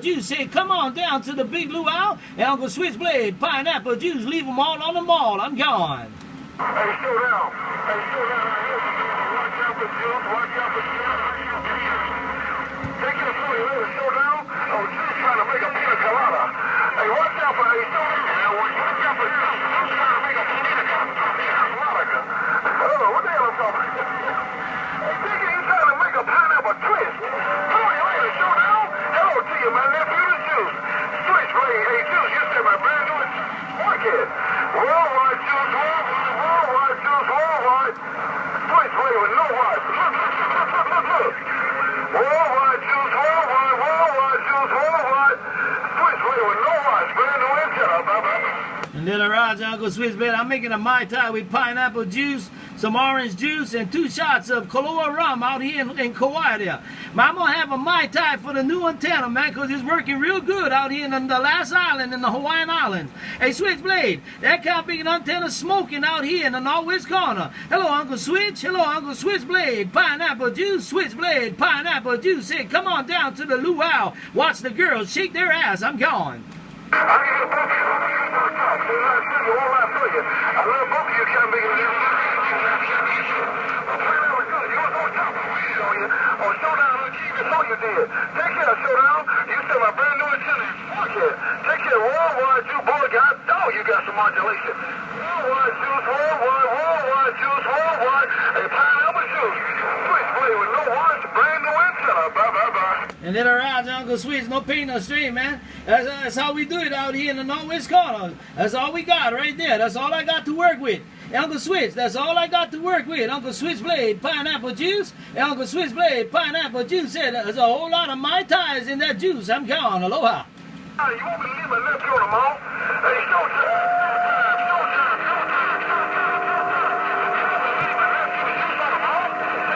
juice. Say, come on down to the Big Luau. And Uncle Switchblade, pineapple juice, leave them all on the mall. I'm gone. Hey, slow down. Hey, slow down. Watch out for juice. Watch out for juice. Take it slow. You ready to slow down? Oh, juice trying to make a pina colada. Hey, watch out for, hey, slow down. Watch out for juice. Juice trying to make a pina colada. Oh, what the hell is going on? Hey, think he's trying to make a pineapple twist. Come on, you ready to slow down? Hello to you, my nephew, the juice. Switchblade. Hey, juice, you said my brand new market. Worldwide juice, worldwide juice, worldwide. Switchblade with no wife. Look. Worldwide juice, worldwide juice, worldwide. Switchblade with no wife. Brand new antenna. And then Roger, Uncle Switchblade, I'm making a Mai Tai with pineapple juice, some orange juice, and 2 shots of Kahlua rum out here in Kauai there. Man, I'm going to have a Mai Tai for the new antenna, man, because it's working real good out here in the last island in the Hawaiian Islands. Hey, Switchblade, that kind of big antenna smoking out here in the northwest corner. Hello, Uncle Switch. Hello, Uncle Switchblade. Pineapple juice, Switchblade, pineapple juice. Hey, come on down to the luau. Watch the girls shake their ass. I'm gone. I love both of you, kind of making it. Oh, Showdown, look, you know you did. Take care, Showdown. You said my brand new antenna. Take care, worldwide, you boy. God dog, you got some modulation. Worldwide juice, worldwide juice, worldwide. Hey, pineapple juice. Switchblade with no watch, brand new antenna. Bye. And then around Uncle Switch, no pain, no strain, man. That's how we do it out here in the northwest corner. That's all we got right there. That's all I got to work with. Uncle Switch, that's all I got to work with. Uncle Switchblade, pineapple juice. Uncle Switchblade, pineapple juice. There's a whole lot of Mai Tais in that juice. I'm gone. Aloha. You want me to leave my nephew on the mall?